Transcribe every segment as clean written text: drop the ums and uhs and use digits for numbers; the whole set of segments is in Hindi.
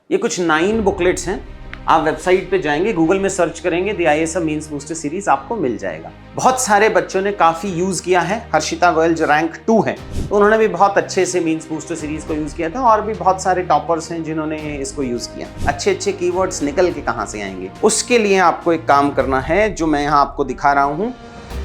ये कुछ 9 बुकलेट्स हैं। आप वेबसाइट पे जाएंगे, गूगल में सर्च करेंगे the IASM mains booster series, आपको मिल जाएगा। बहुत सारे बच्चों ने काफ़ी यूज़ किया है। हर्षिता गोयल जो रैंक 2 है, तो उन्होंने भी बहुत अच्छे से मेंस बूस्टर सीरीज को यूज़ किया था, और भी बहुत सारे टॉपर्स हैं जिन्होंने इसको यूज़ किया। अच्छे अच्छे कीवर्ड्स निकल के कहाँ से आएंगे? उसके लिए आपको एक काम करना है जो मैं यहाँ आपको दिखा रहा हूँ।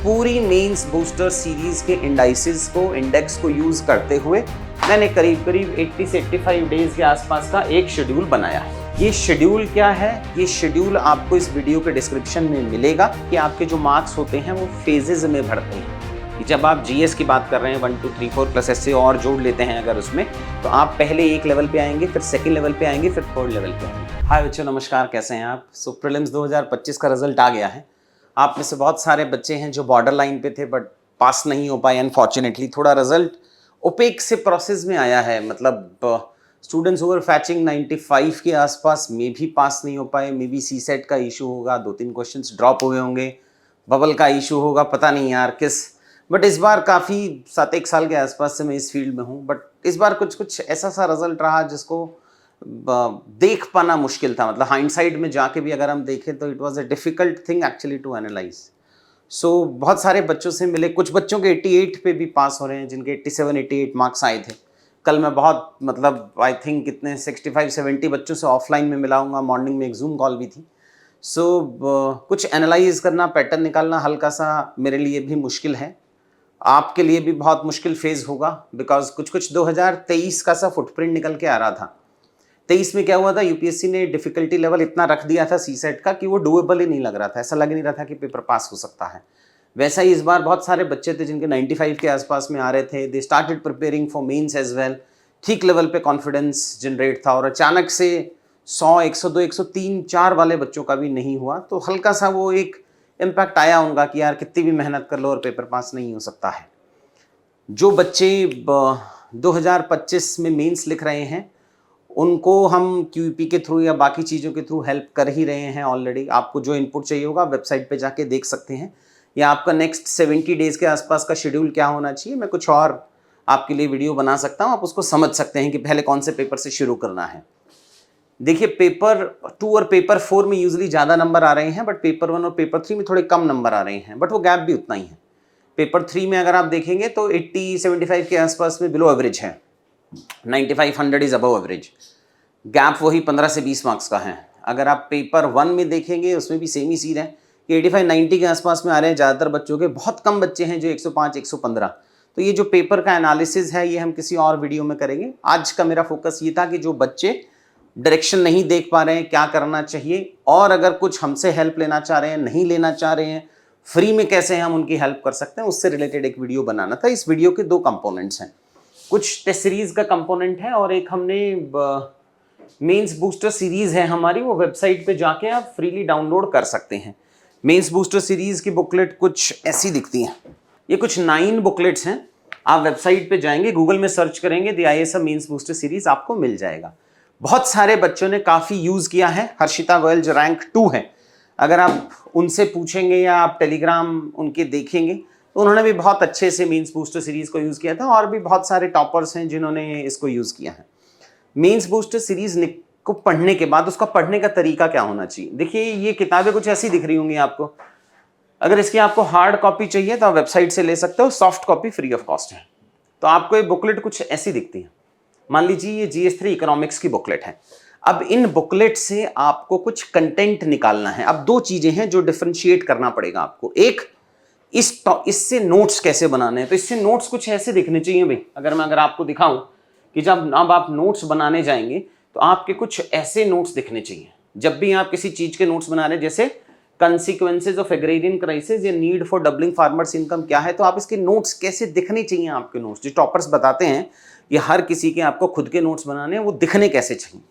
पूरी मेंस बूस्टर सीरीज के इंडेक्स को यूज़ करते हुए मैंने करीब 80 से 85 डेज के आसपास का एक शेड्यूल बनाया है। ये शेड्यूल क्या है? ये शेड्यूल आपको इस वीडियो के डिस्क्रिप्शन में मिलेगा कि आपके जो मार्क्स होते हैं वो फेजेस में बढ़ते हैं। कि जब आप जीएस की बात कर रहे हैं 1 2 3 4 प्लस ऐसे और जोड़ लेते हैं अगर उसमें, तो आप पहले एक लेवल पे आएंगे, फिर सेकंड लेवल पे आएंगे, फिर थर्ड लेवल पे आएंगे। हाय बच्चों, नमस्कार, कैसे हैं आप? सो प्रीलिम्स 2025 का रिजल्ट आ गया है। आप में से बहुत सारे बच्चे हैं जो बॉर्डर लाइन पे थे बट पास नहीं हो पाए। अनफॉर्चुनेटली थोड़ा रिजल्ट ओपेक से प्रोसेस में आया है, मतलब स्टूडेंट्स ओवर फैचिंग 95 के आसपास में भी पास नहीं हो पाए। मे बी सी सेट का इशू होगा, 2-3 क्वेश्चंस ड्रॉप हुए होंगे, बबल का इशू होगा, पता नहीं यार किस। बट इस बार काफ़ी 7-1 साल के आसपास से मैं इस फील्ड में हूँ, बट इस बार कुछ ऐसा सा रिजल्ट रहा जिसको देख पाना मुश्किल था। मतलब हाइंडसाइड में जाके भी अगर हम देखें तो it was a difficult thing actually to analyse. So बहुत सारे बच्चों से मिले, कुछ बच्चों के 88 पे भी पास हो रहे हैं जिनके 87-88 मार्क्स आए थे। कल मैं बहुत मतलब आई थिंक कितने 65-70 बच्चों से ऑफलाइन में मिला हूँगा। मॉर्निंग में एक जूम कॉल भी थी। सो कुछ एनालाइज करना, पैटर्न निकालना हल्का सा मेरे लिए भी मुश्किल है। आपके लिए भी बहुत मुश्किल फेज़ होगा, बिकॉज कुछ 2023 का सा फुटप्रिंट निकल के आ रहा था। 23 में क्या हुआ था, यूपीएससी ने डिफिकल्टी लेवल इतना रख दिया था सी सेट का कि वो डुएबल ही नहीं लग रहा था। ऐसा लग नहीं रहा था कि पेपर पास हो सकता है। वैसा ही इस बार बहुत सारे बच्चे थे जिनके 95 के आसपास में आ रहे थे। They started preparing for mains as well. ठीक लेवल पे कॉन्फिडेंस जनरेट था, और अचानक से 100, 102, 103, 4 वाले बच्चों का भी नहीं हुआ, तो हल्का सा वो एक इम्पैक्ट आया उनका कि यार कितनी भी मेहनत कर लो और पेपर पास नहीं हो सकता है। जो बच्चे 2025 में मेंस लिख रहे हैं उनको हम क्यूपी के थ्रू या बाकी चीज़ों के थ्रू हेल्प कर ही रहे हैं ऑलरेडी। आपको जो इनपुट चाहिए होगा वेबसाइट पे जाके देख सकते हैं, या आपका नेक्स्ट 70 डेज़ के आसपास का शेड्यूल क्या होना चाहिए, मैं कुछ और आपके लिए वीडियो बना सकता हूँ। आप उसको समझ सकते हैं कि पहले कौन से पेपर से शुरू करना है। देखिए, पेपर 2 और पेपर 4 में यूजली ज़्यादा नंबर आ रहे हैं, बट पेपर 1 और पेपर 3 में थोड़े कम नंबर आ रहे हैं, बट वो गैप भी उतना ही है। पेपर 3 में अगर आप देखेंगे तो 80-75 के आसपास में बिलो एवरेज है, 95-100 इज अबव एवरेज। गैप वही 15 से 20 मार्क्स का है। अगर आप पेपर 1 में देखेंगे उसमें भी सेम ही सीन है कि 85-90 के आसपास में आ रहे हैं ज़्यादातर बच्चों के। बहुत कम बच्चे हैं जो 105-115। तो ये जो पेपर का एनालिसिस है ये हम किसी और वीडियो में करेंगे। आज का मेरा फोकस ये था कि जो बच्चे डायरेक्शन नहीं देख पा रहे हैं, क्या करना चाहिए, और अगर कुछ हमसे हेल्प लेना चाह रहे हैं, नहीं लेना चाह रहे हैं, फ्री में कैसे हम उनकी हेल्प कर सकते हैं, उससे रिलेटेड एक वीडियो बनाना था। इस वीडियो के 2 कंपोनेंट्स हैं। कुछ टेस्ट सीरीज का कंपोनेंट है और एक हमने मेंस बूस्टर सीरीज है हमारी, वो वेबसाइट पे जाके आप फ्रीली डाउनलोड कर सकते हैं। मेंस बूस्टर सीरीज की बुकलेट कुछ ऐसी दिखती हैं। ये कुछ 9 बुकलेट्स हैं। आप वेबसाइट पे जाएंगे, गूगल में सर्च करेंगे the IASM mains booster series, आपको मिल जाएगा। बहुत सारे बच्चों ने काफ़ी यूज़ किया है। हर्षिता गोयल जो रैंक 2 है, अगर आप उनसे पूछेंगे या आप टेलीग्राम उनके देखेंगे तो उन्होंने भी बहुत अच्छे से मेंस बूस्टर सीरीज़ को यूज़ किया था, और भी बहुत सारे टॉपर्स हैं जिन्होंने इसको यूज़ किया है। मेंस बूस्टर सीरीज़ को पढ़ने के बाद उसका पढ़ने का तरीका क्या होना चाहिए? देखिए, ये किताबें कुछ ऐसी दिख रही होंगी आपको। अगर इसकी आपको हार्ड कॉपी चाहिए तो आप वेबसाइट से ले सकते हो, soft copy free of cost है। तो आपको ये बुकलेट कुछ ऐसी दिखती है। मान लीजिए ये GS3 इकोनॉमिक्स की बुकलेट है। अब इन बुकलेट से आपको कुछ कंटेंट निकालना है। अब 2 चीजें हैं जो डिफरेंशिएट करना पड़ेगा आपको। एक, इससे नोट्स कैसे बनाने हैं। तो इससे नोट्स कुछ ऐसे दिखने चाहिए भाई। अगर आपको दिखाऊं कि जब अब आप नोट्स बनाने जाएंगे तो आपके कुछ ऐसे नोट्स दिखने चाहिए। जब भी आप किसी चीज के नोट्स बना रहे हैं, जैसे कंसिक्वेंसेज ऑफ एग्रेरियन क्राइसिस या need for doubling farmers income क्या है, तो आप इसके नोट्स कैसे दिखने चाहिए। आपके नोट्स जो टॉपर्स बताते हैं कि हर किसी के आपको खुद के नोट्स बनाने हैं, वो दिखने कैसे चाहिए।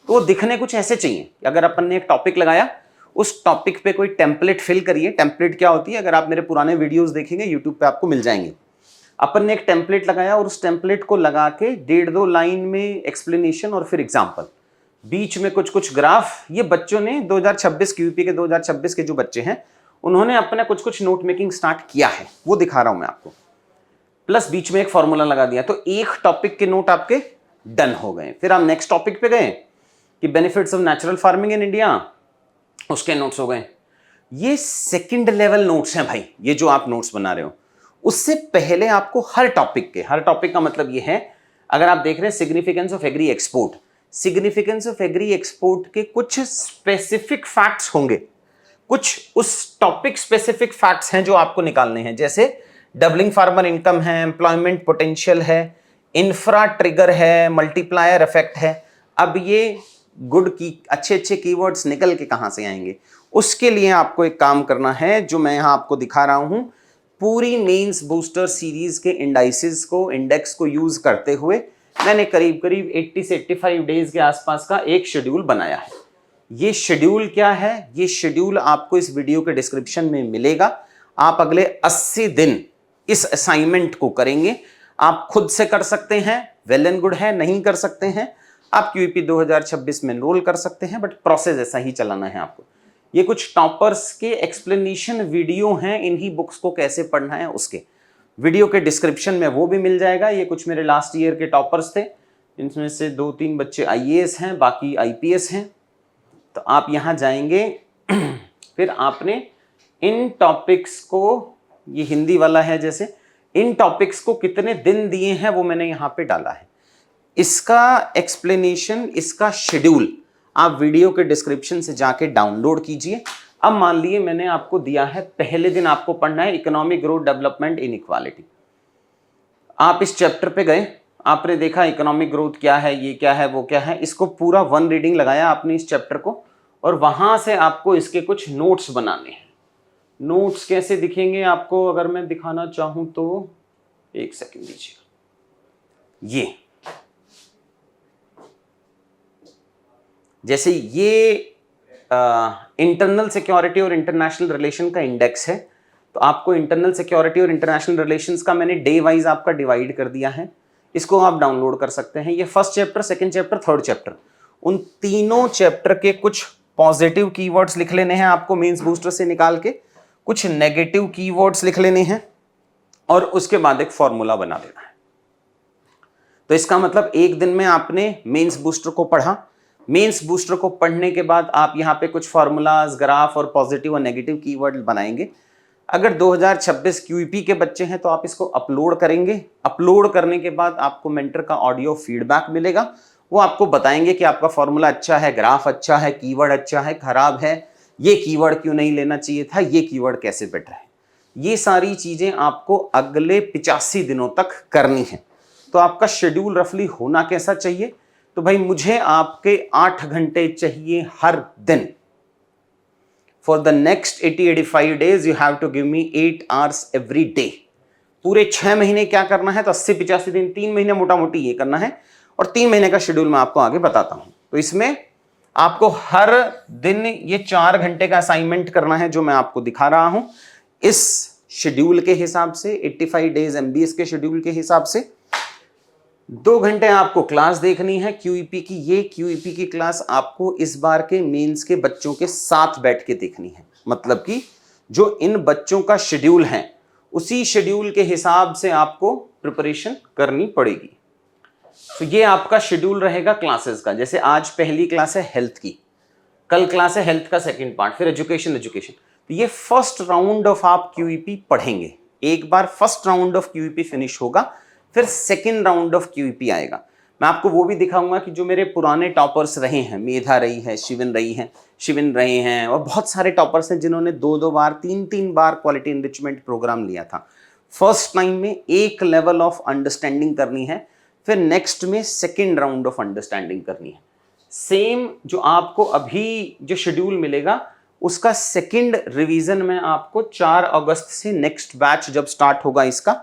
तो वो दिखने कुछ ऐसे चाहिए। अगर अपन ने एक टॉपिक लगाया, उस टॉपिक पे कोई टेम्पलेट फिल करिए। टेम्पलेट क्या होती है, अगर आप मेरे पुराने वीडियोस देखेंगे यूट्यूब पे आपको मिल जाएंगे। अपन ने एक टेम्पलेट लगाया और उस टेम्पलेट को लगा के 1.5-2 लाइन में एक्सप्लेनेशन और फिर एग्जाम्पल, बीच में कुछ ग्राफ। ये बच्चों ने 2026 क्यूपी के 2026 के जो बच्चे हैं उन्होंने अपना कुछ नोट मेकिंग स्टार्ट किया है, वो दिखा रहा हूं मैं आपको। प्लस बीच में एक फॉर्मूला लगा दिया, तो एक टॉपिक के नोट आपके डन हो गए। फिर आप नेक्स्ट टॉपिक पे गए, कि benefits of natural farming in India, उसके नोट्स हो गए। ये सेकंड लेवल नोट्स हैं भाई, ये जो आप नोट्स बना रहे हो। उससे पहले आपको हर टॉपिक का मतलब ये है, अगर आप देख रहे हैं significance of agree export, significance of agree export के कुछ स्पेसिफिक फैक्ट्स होंगे, कुछ उस टॉपिक स्पेसिफिक फैक्ट्स हैं जो आपको निकालने हैं, जैसे डबलिंग फार्मर इनकम है, एम्प्लॉयमेंट पोटेंशियल है, इंफ्रा ट्रिगर है, मल्टीप्लायर इफेक्ट है। अब ये गुड की अच्छे कीवर्ड्स निकल के कहां से आएंगे, उसके लिए आपको एक काम करना है जो मैं यहां आपको दिखा रहा हूं। पूरी मेंस बूस्टर सीरीज के इंडेक्स को यूज करते हुए मैंने करीब 80 से 85 डेज के आसपास का एक शेड्यूल बनाया है। ये शेड्यूल क्या है, ये शेड्यूल आपको इस वीडियो के डिस्क्रिप्शन में मिलेगा। आप अगले 80 दिन इस असाइनमेंट को करेंगे। आप खुद से कर सकते हैं, वेल एंड गुड है, नहीं कर सकते हैं आप क्यूईपी 2026 में एनरोल कर सकते हैं, बट प्रोसेस ऐसा ही चलाना है आपको। ये कुछ टॉपर्स के एक्सप्लेनेशन वीडियो हैं, इन्हीं बुक्स को कैसे पढ़ना है उसके वीडियो के डिस्क्रिप्शन में वो भी मिल जाएगा। ये कुछ मेरे लास्ट ईयर के टॉपर्स थे, इनमें से 2-3 बच्चे आईएएस हैं, बाकी आईपीएस हैं। तो आप यहाँ जाएंगे फिर आपने इन टॉपिक्स को, ये हिंदी वाला है जैसे, इन टॉपिक्स को कितने दिन दिए हैं वो मैंने यहाँ पे डाला है। इसका एक्सप्लेनेशन, इसका शेड्यूल आप वीडियो के डिस्क्रिप्शन से जाके डाउनलोड कीजिए। अब मान लिए मैंने आपको दिया है, पहले दिन आपको पढ़ना है इकोनॉमिक ग्रोथ डेवलपमेंट इनइक्वालिटी। आप इस चैप्टर पे गए, आपने देखा इकोनॉमिक ग्रोथ क्या है, ये क्या है, वो क्या है, इसको पूरा 1 रीडिंग लगाया आपने इस चैप्टर को, और वहां से आपको इसके कुछ नोट्स बनाने हैं। नोट्स कैसे दिखेंगे आपको, अगर मैं दिखाना चाहूं तो एक सेकंड दीजिए। ये जैसे ये इंटरनल सिक्योरिटी और इंटरनेशनल रिलेशन का इंडेक्स है, तो आपको इंटरनल सिक्योरिटी और इंटरनेशनल रिलेशंस का मैंने डे वाइज आपका डिवाइड कर दिया है। इसको आप डाउनलोड कर सकते हैं। ये first chapter, second chapter, third chapter, उन तीनों चैप्टर के कुछ पॉजिटिव कीवर्ड्स लिख लेने हैं आपको मेंस बूस्टर से निकाल के, कुछ नेगेटिव कीवर्ड्स लिख लेने हैं, और उसके बाद एक फॉर्मूला बना देना है। तो इसका मतलब एक दिन में आपने मेंस बूस्टर को पढ़ा। मेंस बूस्टर को पढ़ने के बाद आप यहाँ पे कुछ फॉर्मूलाज, ग्राफ और पॉजिटिव और नेगेटिव कीवर्ड बनाएंगे। अगर 2026 क्यूईपी के बच्चे हैं तो आप इसको अपलोड करेंगे। अपलोड करने के बाद आपको मेंटर का ऑडियो फीडबैक मिलेगा, वो आपको बताएंगे कि आपका फॉर्मूला अच्छा है, ग्राफ अच्छा है, कीवर्ड अच्छा है, खराब है, ये कीवर्ड क्यों नहीं लेना चाहिए था, ये कीवर्ड कैसे बेटर है। ये सारी चीजें आपको अगले 85 दिनों तक करनी है। तो आपका शेड्यूल रफली होना कैसा चाहिए, तो भाई मुझे आपके 8 घंटे चाहिए हर दिन। For the next 80-85 days you have to give me 8 hours every day. पूरे 6 महीने क्या करना है, तो 80-85 दिन, 3 महीने मोटा मोटी ये करना है, और 3 महीने का शेड्यूल मैं आपको आगे बताता हूं। तो इसमें आपको हर दिन ये 4 घंटे का असाइनमेंट करना है जो मैं आपको दिखा रहा हूं। इस शेड्यूल के हिसाब से 85 days एमबीएस के शेड्यूल के हिसाब से 2 घंटे आपको क्लास देखनी है क्यूईपी की। ये क्यूईपी की क्लास आपको इस बार के मेंस के बच्चों के साथ बैठ के देखनी है, मतलब कि जो इन बच्चों का शेड्यूल है उसी शेड्यूल के हिसाब से आपको प्रिपरेशन करनी पड़ेगी। तो ये आपका शेड्यूल रहेगा क्लासेस का। जैसे आज पहली क्लास है हेल्थ की, कल क्लास है हेल्थ का सेकंड पार्ट, फिर एजुकेशन। तो ये फर्स्ट राउंड ऑफ आप क्यूईपी पढ़ेंगे। एक बार first round of QEP finish होगा, फिर सेकंड राउंड ऑफ क्यूईपी आएगा। मैं आपको वो भी दिखाऊंगा कि जो मेरे पुराने टॉपर्स रहे हैं, मेधा रही है, शिविन रहे हैं, और बहुत सारे टॉपर्स हैं जिन्होंने 2-2 बार, 3-3 बार क्वालिटी एनरिचमेंट प्रोग्राम लिया था। फर्स्ट टाइम में एक लेवल ऑफ अंडरस्टैंडिंग करनी है, फिर नेक्स्ट में सेकेंड राउंड ऑफ अंडरस्टैंडिंग करनी है। सेम जो आपको अभी जो शेड्यूल मिलेगा उसका सेकेंड रिवीजन में आपको 4 अगस्त से नेक्स्ट बैच जब स्टार्ट होगा इसका,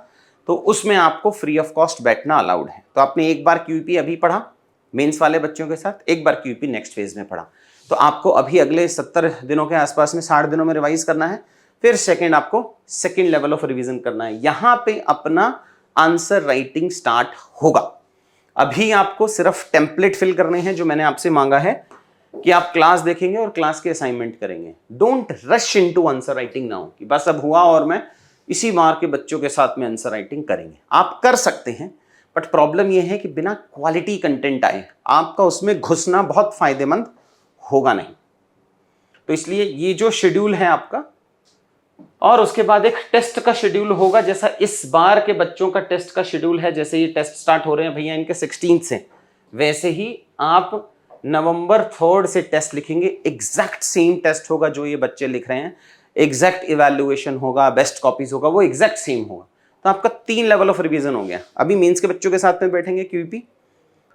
तो उसमें आपको फ्री ऑफ कॉस्ट बैठना अलाउड है। तो आपने एक बार क्यूईपी अभी पढ़ा मेंस वाले बच्चों के साथ, एक बार क्यूईपी नेक्स्ट फेज में पढ़ा, तो आपको अभी अगले 70 दिनों के आसपास में 60 दिनों में रिवाइज करना है। फिर सेकेंड आपको सेकेंड लेवल ऑफ रिवीजन करना है। यहां पे अपना आंसर राइटिंग स्टार्ट होगा। अभी आपको सिर्फ टेम्पलेट फिल करने हैं जो मैंने आपसे मांगा है कि आप क्लास देखेंगे और क्लास के असाइनमेंट करेंगे। Don't rush into answer writing now कि बस अब हुआ और मैं इसी बार के बच्चों के साथ में आंसर राइटिंग करेंगे। आप कर सकते हैं, बट प्रॉब्लम यह है कि बिना क्वालिटी कंटेंट आए आपका उसमें घुसना बहुत फायदेमंद होगा नहीं। तो इसलिए ये जो शेड्यूल है आपका, और उसके बाद एक टेस्ट का शेड्यूल होगा, जैसा इस बार के बच्चों का टेस्ट का शेड्यूल है, जैसे ये टेस्ट स्टार्ट हो रहे हैं भैया इनके 16 से, वैसे ही आप नवंबर 3 से टेस्ट लिखेंगे। एग्जैक्ट सेम टेस्ट होगा जो ये बच्चे लिख रहे हैं, एग्जैक्ट इवैल्यूएशन होगा, बेस्ट कॉपीज होगा, वो एग्जैक्ट सेम होगा। तो आपका 3 लेवल ऑफ रिवीजन हो गया। अभी मेंस के बच्चों के साथ में बैठेंगे क्यूपी,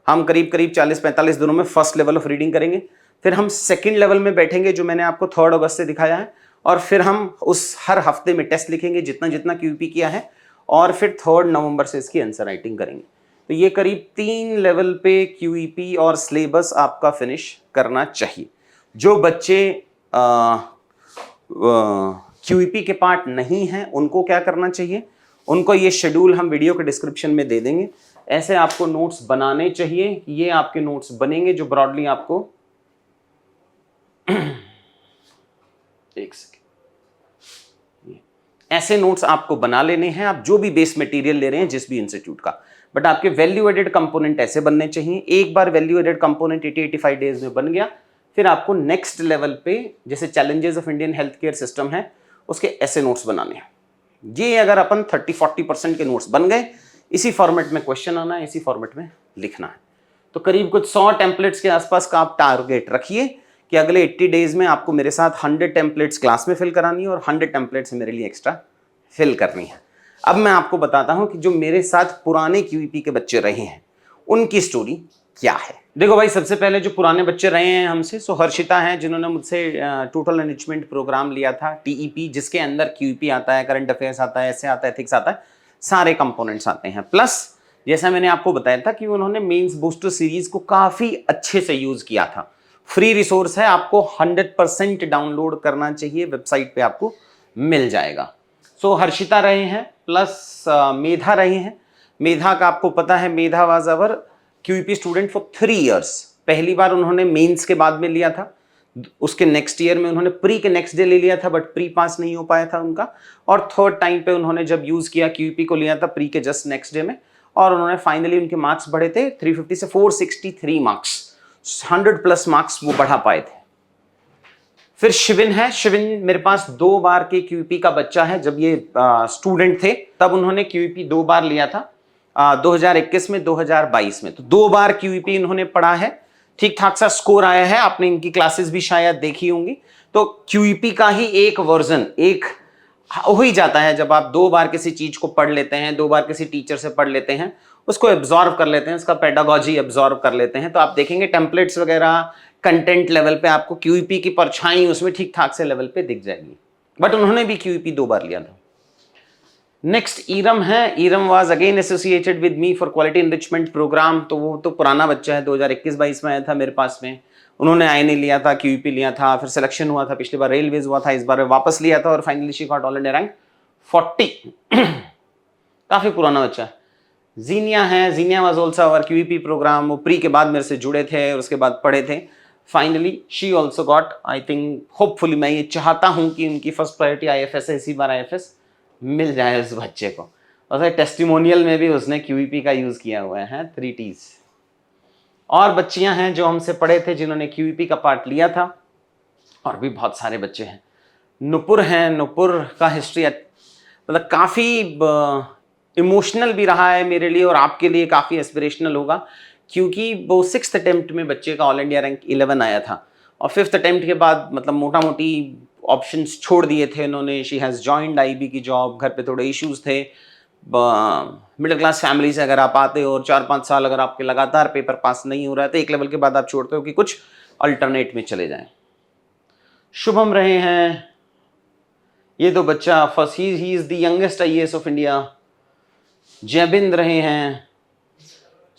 हम करीब करीब 40-45 दिनों में फर्स्ट लेवल ऑफ रीडिंग करेंगे, फिर हम सेकंड लेवल में बैठेंगे जो मैंने आपको 3 अगस्त से दिखाया है, और फिर हम उस हर हफ्ते में टेस्ट लिखेंगे जितना जितना क्यूपी किया है, और फिर 3 नवंबर से इसकी आंसर राइटिंग करेंगे। तो ये करीब 3 लेवल पे क्यूईपी और सिलेबस आपका फिनिश करना चाहिए। जो बच्चे क्यूईपी के पार्ट नहीं हैं उनको क्या करना चाहिए, उनको ये शेड्यूल हम वीडियो के डिस्क्रिप्शन में दे देंगे। ऐसे आपको नोट्स बनाने चाहिए, ये आपके नोट्स बनेंगे जो ब्रॉडली आपको एक सेकेंड, ऐसे नोट्स आपको बना लेने हैं, आप जो भी बेस मटेरियल ले रहे हैं जिस भी इंस्टीट्यूट का, बट आपके वैल्यू एडेड कंपोनेंट ऐसे बनने चाहिए। एक बार वैल्यू एडेड कंपोनेंट 80-85 डेज में बन गया, फिर आपको नेक्स्ट लेवल पे जैसे challenges of Indian health care system है उसके ऐसे नोट्स बनाने हैं। ये अगर अपन 30-40% के नोट्स बन गए, इसी फॉर्मेट में क्वेश्चन आना है, इसी फॉर्मेट में लिखना है। तो करीब कुछ 100 टेम्पलेट्स के आसपास का आप टारगेट रखिए कि अगले 80 डेज में आपको मेरे साथ 100 टेम्पलेट्स क्लास में फिल करानी है और 100 टेम्पलेट्स मेरे लिए एक्स्ट्रा फिल करनी है। अब मैं आपको बताता हूं कि जो मेरे साथ पुराने क्यूईपी के बच्चे रहे हैं उनकी स्टोरी क्या है। देखो भाई, सबसे पहले जो पुराने बच्चे रहे हैं हमसे, सो हर्षिता हैं जिन्होंने मुझसे टोटल एनरिचमेंट प्रोग्राम लिया था, टीईपी, जिसके अंदर क्यूईपी आता है, करंट अफेयर्स आता है, ऐसे आता है, एथिक्स आता है, सारे कंपोनेंट्स आते हैं। प्लस जैसा मैंने आपको बताया था कि उन्होंने मेंस बूस्टर सीरीज को काफी अच्छे से यूज किया था। फ्री रिसोर्स है, आपको 100% डाउनलोड करना चाहिए, वेबसाइट पे आपको मिल जाएगा। सो हर्षिता रहे हैं, प्लस मेधा रहे हैं। मेधा का आपको पता है, Medha was our QEP student for 3 years. पहली बार उन्होंने मेंस के बाद में लिया था, उसके नेक्स्ट ईयर में उन्होंने प्री के नेक्स्ट डे ले लिया था, बट प्री पास नहीं हो पाया था उनका, और थर्ड टाइम पे उन्होंने जब यूज किया क्यूईपी को लिया था प्री के जस्ट नेक्स्ट डे में, और उन्होंने फाइनली उनके मार्क्स बढ़े थे 350 से 463 मार्क्स, 100+ मार्क्स वो बढ़ा पाए थे। फिर शिविन है, शिविन मेरे पास 2 बार के क्यूईपी का बच्चा है। जब ये स्टूडेंट थे तब उन्होंने क्यूईपी 2 बार लिया था, 2021 में, 2022 में। तो 2 बार क्यूईपी इन्होंने पढ़ा है, ठीक ठाक सा स्कोर आया है, आपने इनकी क्लासेस भी शायद देखी होंगी। तो क्यूईपी का ही एक वर्जन एक हो ही जाता है जब आप 2 बार किसी चीज को पढ़ लेते हैं, 2 बार किसी टीचर से पढ़ लेते हैं, उसको एब्जॉर्व कर लेते हैं, उसका पेडागोजी एब्जॉर्व कर लेते हैं, तो आप देखेंगे टेम्पलेट्स वगैरह कंटेंट लेवल पे आपको क्यूईपी की परछाई उसमें ठीक ठाक से लेवल पे दिख जाएगी। बट उन्होंने भी क्यूईपी 2 बार लिया था। नेक्स्ट ईरम है, Iram was again associated with me for quality enrichment programme. तो वो तो पुराना बच्चा है, 2021-22 में आया था मेरे पास में, उन्होंने आईएनए लिया था, क्यूईपी लिया था, फिर सिलेक्शन हुआ था, पिछली बार रेलवेज हुआ था, इस बार वापस लिया था, और finally she got all India rank 40। काफी पुराना बच्चा है। जीनिया है, Zeenia was also our QEP programme, वो प्री के बाद मेरे से जुड़े थे और उसके बाद पढ़े थे। Finally she also got, I think, hopefully, मैं ये चाहता हूं कि उनकी फर्स्ट प्रायोरिटी आईएफएस है, इसी बार आईएफएस मिल जाए उस बच्चे को। और टेस्टिमोनियल में भी उसने क्यूईपी का यूज किया हुआ है, 3 T's। और बच्चियां हैं जो हमसे पढ़े थे जिन्होंने क्यूईपी का पार्ट लिया था, और भी बहुत सारे बच्चे हैं। नुपुर हैं, नुपुर का हिस्ट्री मतलब काफ़ी इमोशनल भी रहा है मेरे लिए और आपके लिए काफ़ी एस्पिरेशनल होगा, क्योंकि वो 6th अटेम्प्ट में बच्चे का ऑल इंडिया रैंक 11 आया था, और 5th अटेम्प्ट के बाद मतलब मोटा मोटी ऑप्शंस छोड़ दिए थे उन्होंने। शी हैज़ जॉइंड आईबी की जॉब, घर पे थोड़े इश्यूज थे। मिडिल क्लास फैमिली से अगर आप आते हो और 4-5 साल अगर आपके लगातार पेपर पास नहीं हो रहा है तो एक लेवल के बाद आप छोड़ते हो कि कुछ अल्टरनेट में चले जाएं। शुभम रहे हैं, ये तो बच्चा first, he is the youngest IAS of India. Jaibind रहे हैं।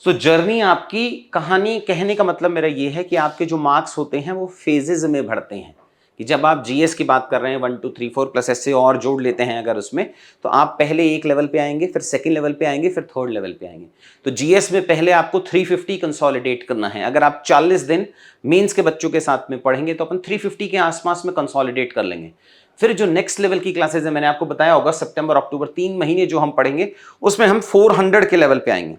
सो जर्नी आपकी, कहानी कहने का मतलब मेरा ये है कि आपके जो मार्क्स होते हैं वो फेजेज में बढ़ते हैं, कि जब आप जीएस की बात कर रहे हैं 1 2 3 4 प्लस ऐसे और जोड़ लेते हैं अगर उसमें, तो आप पहले एक लेवल पे आएंगे, फिर सेकंड लेवल पे आएंगे, फिर थर्ड लेवल पे आएंगे। तो जीएस में पहले आपको 350 कंसोलिडेट करना है। अगर आप 40 दिन मेंस के बच्चों के साथ में पढ़ेंगे तो अपन 350 के आसपास में कंसोलिडेट कर लेंगे। फिर जो नेक्स्ट लेवल की क्लासेज है, मैंने आपको बताया अगस्त, सितंबर, अक्टूबर 3 महीने जो हम पढ़ेंगे उसमें हम 400 के लेवल पे आएंगे।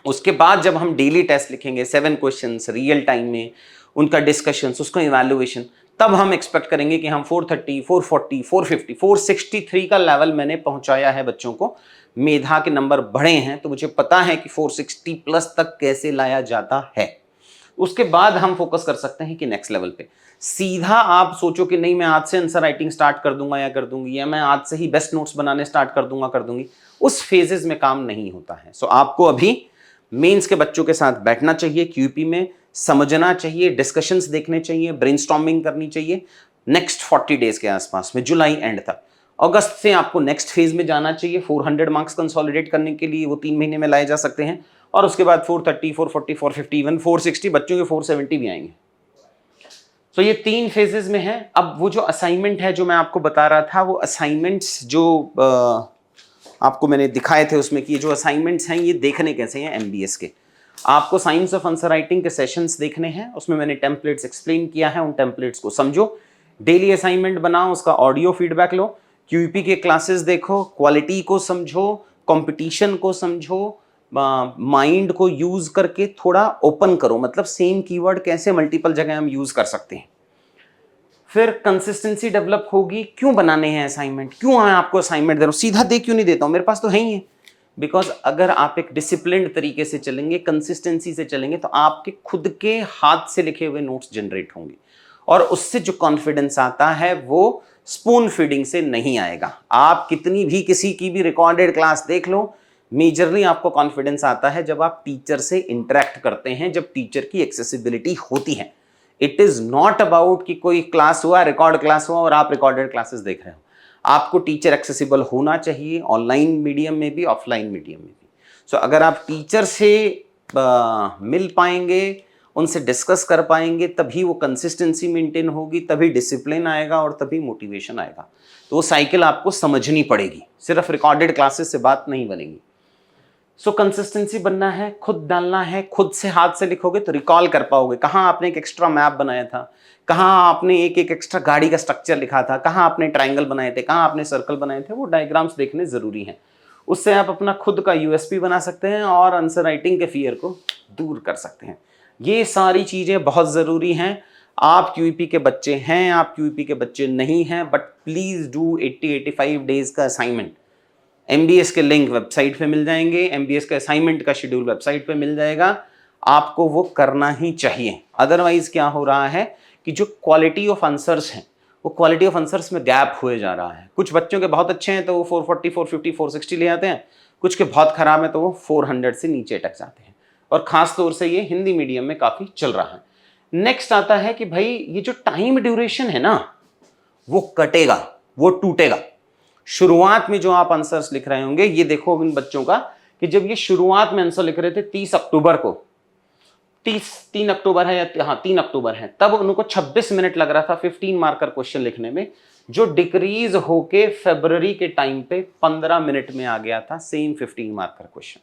उसके बाद जब हम डेली टेस्ट लिखेंगे 7 क्वेश्चंस रियल टाइम में, उनका डिस्कशंस, उसका इवैल्यूएशन, तब हम एक्सपेक्ट करेंगे कि हम 430, 440, 450, 463 का लेवल मैंने पहुंचाया है बच्चों को, मेधा के नंबर बढ़े हैं, तो मुझे पता है कि 460 प्लस तक कैसे लाया जाता है। उसके बाद हम फोकस कर सकते हैं कि नेक्स्ट लेवल पे सीधा आप सोचो कि नहीं मैं आज से आंसर राइटिंग स्टार्ट कर दूंगा या कर दूंगी, या मैं आज से ही बेस्ट नोट्स बनाने स्टार्ट कर दूंगा कर दूंगी, उस फेजेस में काम नहीं होता है। सो आपको अभी मेंस के बच्चों के साथ बैठना चाहिए, क्यूपी में समझना चाहिए, डिस्कशंस देखने चाहिए, ब्रेनस्टॉर्मिंग करनी चाहिए नेक्स्ट 40 डेज के आसपास में, जुलाई एंड तक। अगस्त से आपको नेक्स्ट फेज में जाना चाहिए 400 मार्क्स कंसोलिडेट करने के लिए, वो 3 महीने में लाए जा सकते हैं, और उसके बाद 430, 440, 450, इवन 460, बच्चों के 470 भी आएंगे। तो ये 3 फेजेस में है। अब वो जो असाइनमेंट है जो मैं आपको बता रहा था, वो असाइनमेंट्स जो आपको मैंने दिखाए थे उसमें कि ये जो असाइनमेंट्स हैं ये देखने कैसे हैं एमबीएस के, आपको साइंस ऑफ आंसर राइटिंग के सेशंस देखने हैं, उसमें मैंने टेम्पलेट्स एक्सप्लेन किया है, उन टेम्पलेट्स को समझो, डेली असाइनमेंट बनाओ, उसका ऑडियो फीडबैक लो, क्यूपी के क्लासेस देखो, क्वालिटी को समझो, कंपटीशन को समझो, माइंड को यूज करके थोड़ा ओपन करो, मतलब सेम कीवर्ड कैसे मल्टीपल जगह हम यूज कर सकते हैं। फिर कंसिस्टेंसी डेवलप होगी, क्यों बनाने हैं असाइनमेंट, क्यों मैं आपको असाइनमेंट दे रहा हूँ, सीधा दे क्यों नहीं देता हूँ, मेरे पास तो है ही है। बिकॉज अगर आप एक डिसिप्लिन्ड तरीके से चलेंगे, कंसिस्टेंसी से चलेंगे, तो आपके खुद के हाथ से लिखे हुए नोट्स जनरेट होंगे, और उससे जो कॉन्फिडेंस आता है वो स्पून फीडिंग से नहीं आएगा। आप कितनी भी किसी की भी रिकॉर्डेड क्लास देख लो, मेजरली आपको कॉन्फिडेंस आता है जब आप टीचर से इंटरेक्ट करते हैं, जब टीचर की एक्सेसिबिलिटी होती है। इट इज नॉट अबाउट कि कोई क्लास हुआ, रिकॉर्ड क्लास हुआ और आप रिकॉर्डेड क्लासेस देख रहे हो। आपको टीचर एक्सेसिबल होना चाहिए, ऑनलाइन मीडियम में भी, ऑफलाइन मीडियम में भी। सो अगर आप टीचर से मिल पाएंगे, उनसे डिस्कस कर पाएंगे, तभी वो कंसिस्टेंसी मेंटेन होगी, तभी डिसिप्लिन आएगा और तभी मोटिवेशन आएगा। तो वो साइकिल आपको समझनी पड़ेगी, सिर्फ रिकॉर्डेड क्लासेस से बात नहीं बनेगी। सो कंसिस्टेंसी बनना है, खुद डालना है, खुद से हाथ से लिखोगे तो रिकॉल कर पाओगे, कहाँ आपने एक एक्स्ट्रा मैप बनाया था, कहाँ आपने एक एक्स्ट्रा गाड़ी का स्ट्रक्चर लिखा था, कहाँ आपने ट्राइंगल बनाए थे, कहाँ आपने सर्कल बनाए थे, वो डायग्राम्स देखने जरूरी हैं। उससे आप अपना खुद का यूएसपी बना सकते हैं और आंसर राइटिंग के फियर को दूर कर सकते हैं। ये सारी चीज़ें बहुत ज़रूरी हैं। आप क्यूईपी के बच्चे हैं, आप क्यूईपी के बच्चे नहीं हैं, बट प्लीज़ डू 80-85 डेज का असाइनमेंट। एमबीएस के लिंक वेबसाइट पे मिल जाएंगे, एमबीएस का असाइनमेंट का शेड्यूल वेबसाइट पे मिल जाएगा, आपको वो करना ही चाहिए। अदरवाइज क्या हो रहा है कि जो क्वालिटी ऑफ आंसर्स हैं, वो क्वालिटी ऑफ आंसर्स में गैप हुए जा रहा है। कुछ बच्चों के बहुत अच्छे हैं तो वो 440, 450, 460 ले आते हैं, कुछ के बहुत खराब है तो वो 400 से नीचे अटक जाते हैं, और खास तौर से ये हिंदी मीडियम में काफ़ी चल रहा है। नेक्स्ट आता है कि भाई ये जो टाइम ड्यूरेशन है ना, वो कटेगा, वो टूटेगा। शुरुआत में जो आप आंसर्स लिख रहे होंगे, ये देखो इन बच्चों का कि जब ये शुरुआत में आंसर लिख रहे थे 30 अक्टूबर को, 3 अक्टूबर है या हाँ 3 अक्टूबर है, तब उनको 26 मिनट लग रहा था 15 मार्कर क्वेश्चन लिखने में, जो डिक्रीज होके फरवरी के टाइम पे 15 मिनट में आ गया था सेम 15 मार्कर क्वेश्चन।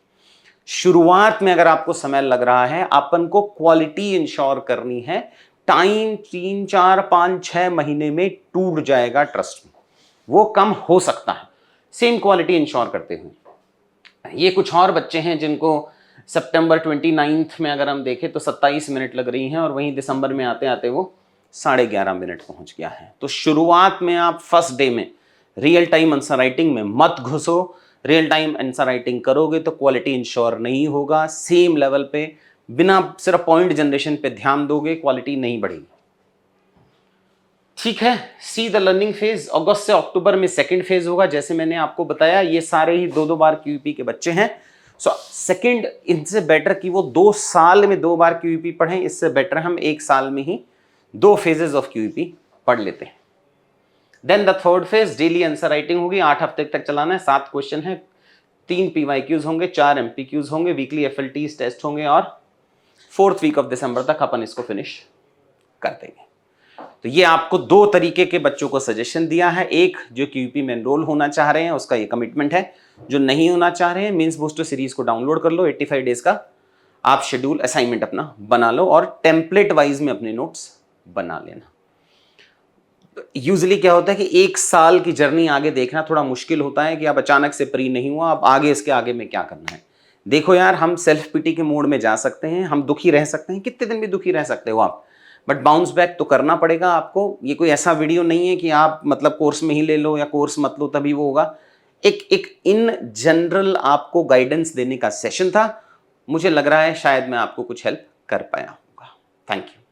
शुरुआत में अगर आपको समय लग रहा है, अपन को क्वालिटी इंश्योर करनी है, टाइम 3, 4, 5, 6 महीने में टूट जाएगा, ट्रस्ट में वो कम हो सकता है सेम क्वालिटी इंश्योर करते हुए। ये कुछ और बच्चे हैं जिनको सितंबर 29 में अगर हम देखें तो 27 मिनट लग रही हैं, और वहीं दिसंबर में आते आते वो 11.5 मिनट पहुंच गया है। तो शुरुआत में आप फर्स्ट डे में रियल टाइम आंसर राइटिंग में मत घुसो। रियल टाइम आंसर राइटिंग करोगे तो क्वालिटी इंश्योर नहीं होगा, सेम लेवल पे बिना सिर्फ पॉइंट जनरेशन पे ध्यान दोगे, क्वालिटी नहीं बढ़ेगी। ठीक है, सी द लर्निंग फेज। अगस्त से अक्टूबर में सेकंड फेज होगा, जैसे मैंने आपको बताया। ये सारे ही 2-2 बार क्यूईपी के बच्चे हैं। सो सेकंड, इनसे बेटर कि वो 2 साल में 2 बार क्यूईपी पढ़ें, इससे बेटर हम 1 साल में ही 2 फेजेस ऑफ क्यूईपी पढ़ लेते हैं। Then the third phase, daily answer writing होगी, 8 हफ्ते तक चलाना है, 7 क्वेश्चन है, 3 पीवाईक्यूज होंगे, 4 एमपीक्यूज होंगे, वीकली एफएलटीज टेस्ट होंगे, और 4th वीक ऑफ दिसंबर तक अपन इसको फिनिश कर देंगे। तो ये आपको 2 तरीके के बच्चों को सजेशन दिया है। एक जो क्यूईपी में एनरोल होना चाह रहे हैं उसका ये कमिटमेंट है, जो नहीं होना चाह रहे हैं मेंस बूस्टर सीरीज को डाउनलोड कर लो, 85 डेज का आप शेड्यूल असाइनमेंट अपना बना लो, और टेम्पलेट वाइज में अपने नोट्स बना लेना। यूजुअली क्या होता है कि 1 साल की जर्नी आगे देखना थोड़ा मुश्किल होता है कि आप अचानक से प्री नहीं हुआ, अब आगे इसके आगे में क्या करना है। देखो यार, हम सेल्फ पिटी के मोड में जा सकते हैं, हम दुखी रह सकते हैं, कितने दिन भी दुखी रह सकते हो आप, बट बाउंस बैक तो करना पड़ेगा आपको। ये कोई ऐसा वीडियो नहीं है कि आप मतलब कोर्स में ही ले लो या कोर्स मत लो तभी वो होगा। एक इन जनरल आपको गाइडेंस देने का सेशन था। मुझे लग रहा है शायद मैं आपको कुछ हेल्प कर पाया होगा। Thank you.